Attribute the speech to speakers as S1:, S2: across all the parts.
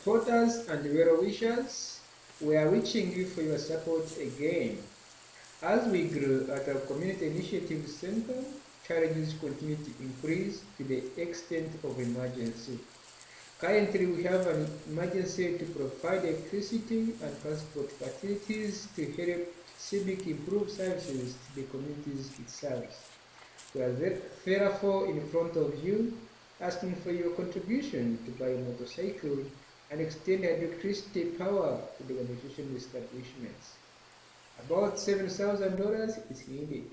S1: supporters and well-wishers, we are reaching you for your support again. As we grow at our Community Initiative Center, challenges continue to increase to the extent of emergency. Currently, we have an emergency to provide electricity and transport facilities to help civic improve services to the communities it serves. We are therefore in front of you, asking for your contribution to buy a motorcycle and extend electricity power to the organization establishments. About $7,000 is needed.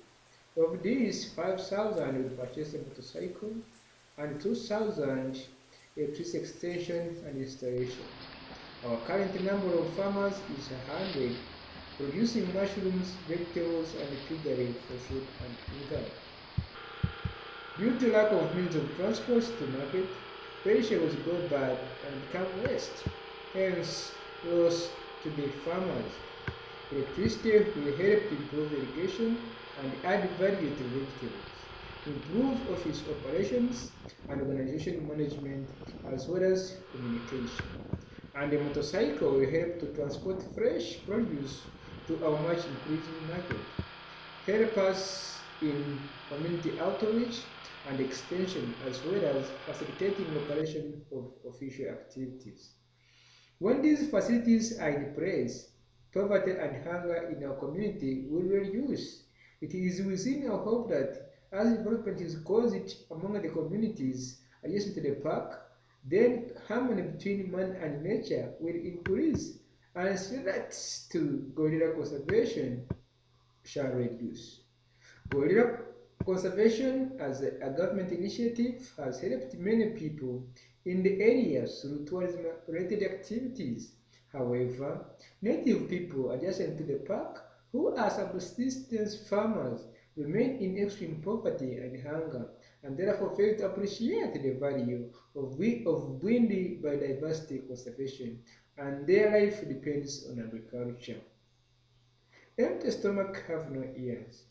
S1: Of these, 5,000 will purchase a motorcycle and 2,000 electricity extension and installation. Our current number of farmers is 100, producing mushrooms, vegetables, and piggery for food and income. Due to lack of means of transport to market, perishables go bad and become waste, hence loss to the farmers. Electricity will help to improve irrigation and add value to vegetables, improve office operations and organization management, as well as communication. And a motorcycle will help to transport fresh produce to our much increasing market, help us in community outreach and extension, as well as facilitating operation of official activities. When these facilities are in place, poverty and hunger in our community will reduce. It is within our hope that as development is caused among the communities adjacent to the park, then harmony between man and nature will increase and threats to gorilla conservation shall reduce. Gorilla conservation as a government initiative has helped many people in the area through tourism-related activities. However, native people adjacent to the park who are subsistence farmers remain in extreme poverty and hunger and therefore fail to appreciate the value of wind biodiversity conservation, and their life depends on agriculture. Empty stomach have no ears.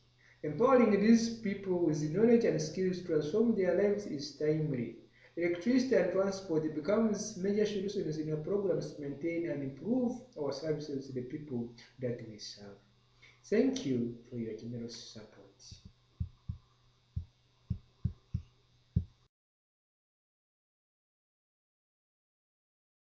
S1: Empowering these people with knowledge and skills to transform their lives is timely. Electricity and transport becomes major solutions in our programs to maintain and improve our services to the people that we serve. Thank you for your generous support.